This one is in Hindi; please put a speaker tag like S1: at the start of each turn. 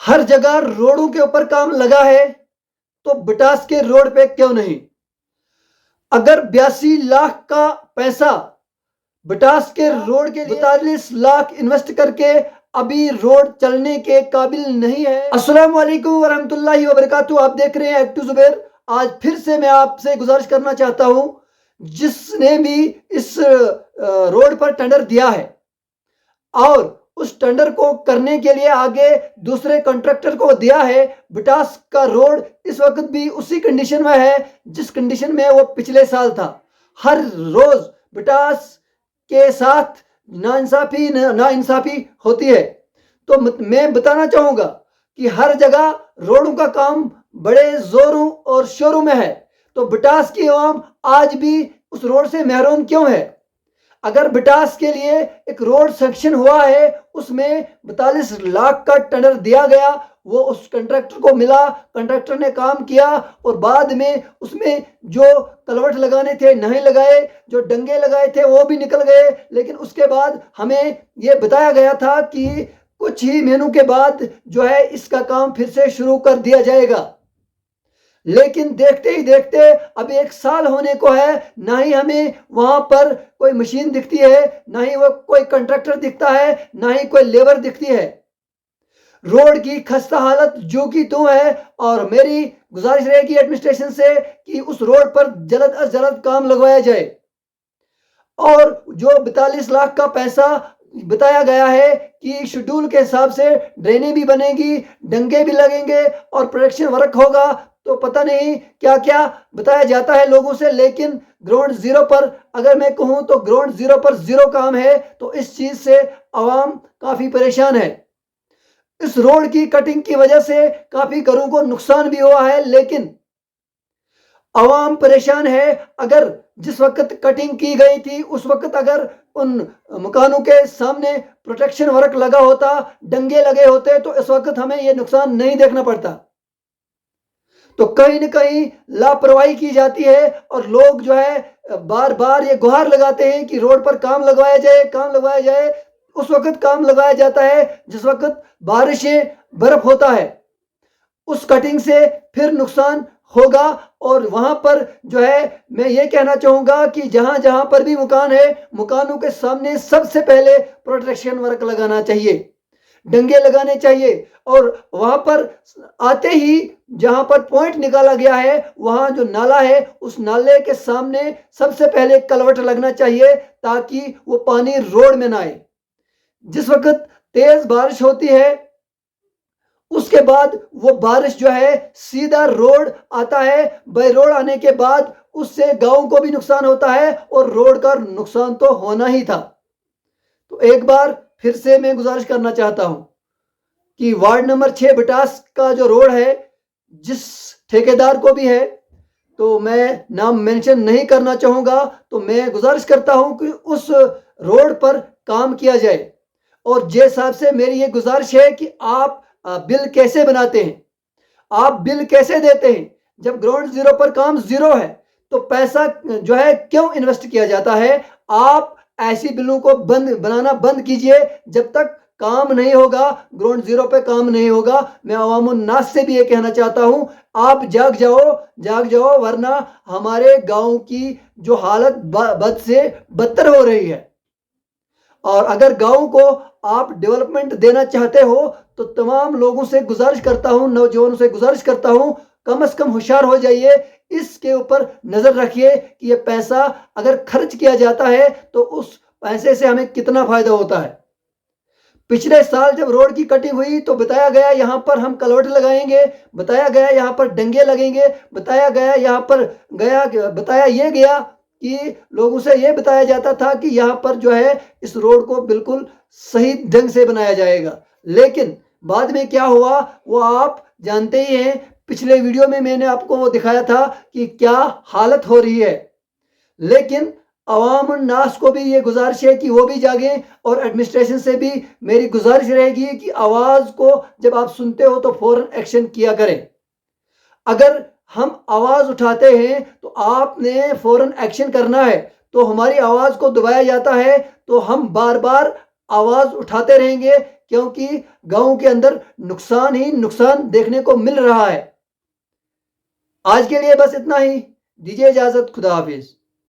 S1: हर जगह रोडों के ऊपर काम लगा है तो बिटास के रोड पे क्यों नहीं? अगर 82 लाख का पैसा बिटास के रोड के लिए 42 लाख इन्वेस्ट करके अभी रोड चलने के काबिल नहीं है। अस्सलाम वालेकुम वरहमतुल्लाहि वबरकातुहू। आप देख रहे हैं एक्टिव जुबैर। आज फिर से मैं आपसे गुजारिश करना चाहता हूं, जिसने भी इस रोड पर टेंडर दिया है और उस टेंडर को करने के लिए आगे दूसरे कॉन्ट्रैक्टर को दिया है, बिटास का रोड इस वक्त भी उसी कंडीशन में है जिस कंडीशन में वो पिछले साल था। हर रोज बिटास के साथ नाइंसाफी होती है। तो मैं बताना चाहूंगा कि हर जगह रोडों का काम बड़े जोरों और शोरों में है, तो बिटास की आवाम आज भी उस रोड से महरूम क्यों है? अगर बिटास के लिए एक रोड सेक्शन हुआ है, उसमें 42 लाख का टेंडर दिया गया, वो उस कंट्रैक्टर को मिला, कंट्रैक्टर ने काम किया और बाद में उसमें जो कलवट लगाने थे नहीं लगाए, जो डंगे लगाए थे वो भी निकल गए। लेकिन उसके बाद हमें ये बताया गया था कि कुछ ही महीनों के बाद जो है इसका काम फिर से शुरू कर दिया जाएगा। लेकिन देखते ही देखते अब 1 साल होने को है, ना ही हमें वहां पर कोई मशीन दिखती है, ना ही वो कोई कंट्रैक्टर दिखता है, ना ही कोई लेबर दिखती है। रोड की खस्ता हालत जो की त्यों है और मेरी गुजारिश रहेगी एडमिनिस्ट्रेशन से कि उस रोड पर जल्द अज जल्द काम लगवाया जाए। और जो 42 लाख का पैसा बताया गया है कि शेड्यूल के हिसाब से ड्रेनें भी बनेगी, डंगे भी लगेंगे और प्रोडक्शन वर्क होगा, तो पता नहीं क्या क्या बताया जाता है लोगों से। लेकिन ग्राउंड जीरो पर अगर मैं कहूं तो ग्राउंड जीरो पर जीरो काम है। तो इस चीज से आवाम काफी परेशान है। इस रोड की कटिंग की वजह से काफी घरों को नुकसान भी हुआ है, लेकिन आवाम परेशान है। अगर जिस वक्त कटिंग की गई थी उस वक्त अगर उन मकानों के सामने प्रोटेक्शन वर्क लगा होता, डंगे लगे होते, तो इस वक्त हमें यह नुकसान नहीं देखना पड़ता। तो कहीं न कहीं लापरवाही की जाती है और लोग जो है बार बार ये गुहार लगाते हैं कि रोड पर काम लगवाया जाए, काम लगवाया जाए। उस वक्त काम लगाया जाता है जिस वक्त बारिशें बर्फ होता है। उस कटिंग से फिर नुकसान होगा। और वहां पर जो है मैं ये कहना चाहूंगा कि जहां जहां पर भी मकान है, मकानों के सामने सबसे पहले प्रोटेक्शन वर्क लगाना चाहिए, डंगे लगाने चाहिए। और वहां पर आते ही जहां पर पॉइंट निकाला गया है, वहां जो नाला है उस नाले के सामने सबसे पहले कलवट लगना चाहिए ताकि वो पानी रोड में ना आए। जिस वक्त तेज बारिश होती है उसके बाद वो बारिश जो है सीधा रोड आता है। बाई रोड आने के बाद उससे गांव को भी नुकसान होता है और रोड का नुकसान तो होना ही था। तो एक बार फिर से मैं गुजारिश करना चाहता हूं कि वार्ड नंबर 6 बिटास का जो रोड है, जिस ठेकेदार को भी है, तो मैं नाम मेंशन नहीं करना चाहूंगा, तो मैं गुजारिश करता हूं कि उस रोड पर काम किया जाए। और जे साहब से मेरी ये गुजारिश है कि आप बिल कैसे बनाते हैं, आप बिल कैसे देते हैं? जब ग्राउंड जीरो पर काम जीरो है तो पैसा जो है क्यों इन्वेस्ट किया जाता है? आप ऐसी बिलों को बनाना बंद कीजिए। जब तक काम नहीं होगा, ग्राउंड जीरो पे काम नहीं होगा। मैं अवामुन नास से भी ये कहना चाहता हूं, आप जाग जाओ, वरना हमारे गांव की जो हालत बद से बदतर हो रही है। और अगर गांव को आप डेवलपमेंट देना चाहते हो तो तमाम लोगों से गुजारिश करता हूं, नौजवानों से गुजारिश करता हूं, कम से कम होशियार हो जाइए। इसके ऊपर नजर रखिए कि ये पैसा अगर खर्च किया जाता है तो उस पैसे से हमें कितना फायदा होता है। पिछले साल जब रोड की कटिंग हुई तो बताया गया यहां पर हम कलवट लगाएंगे, बताया गया यहां पर डंगे लगेंगे, बताया गया यहां पर बताया ये गया कि लोगों से ये बताया जाता था कि यहां पर जो है इस रोड को बिल्कुल सही ढंग से बनाया जाएगा। लेकिन बाद में क्या हुआ वो आप जानते ही हैं। पिछले वीडियो में मैंने आपको वो दिखाया था कि क्या हालत हो रही है। लेकिन अवाम नास को भी ये गुजारिश है कि वो भी जागें और एडमिनिस्ट्रेशन से भी मेरी गुजारिश रहेगी कि आवाज़ को जब आप सुनते हो तो फौरन एक्शन किया करें। अगर हम आवाज़ उठाते हैं तो आपने फौरन एक्शन करना है। तो हमारी आवाज़ को दबाया जाता है तो हम बार बार आवाज उठाते रहेंगे, क्योंकि गांव के अंदर नुकसान ही नुकसान देखने को मिल रहा है। आज के लिए बस इतना ही। दीजिए इजाजत। खुदा हाफिज।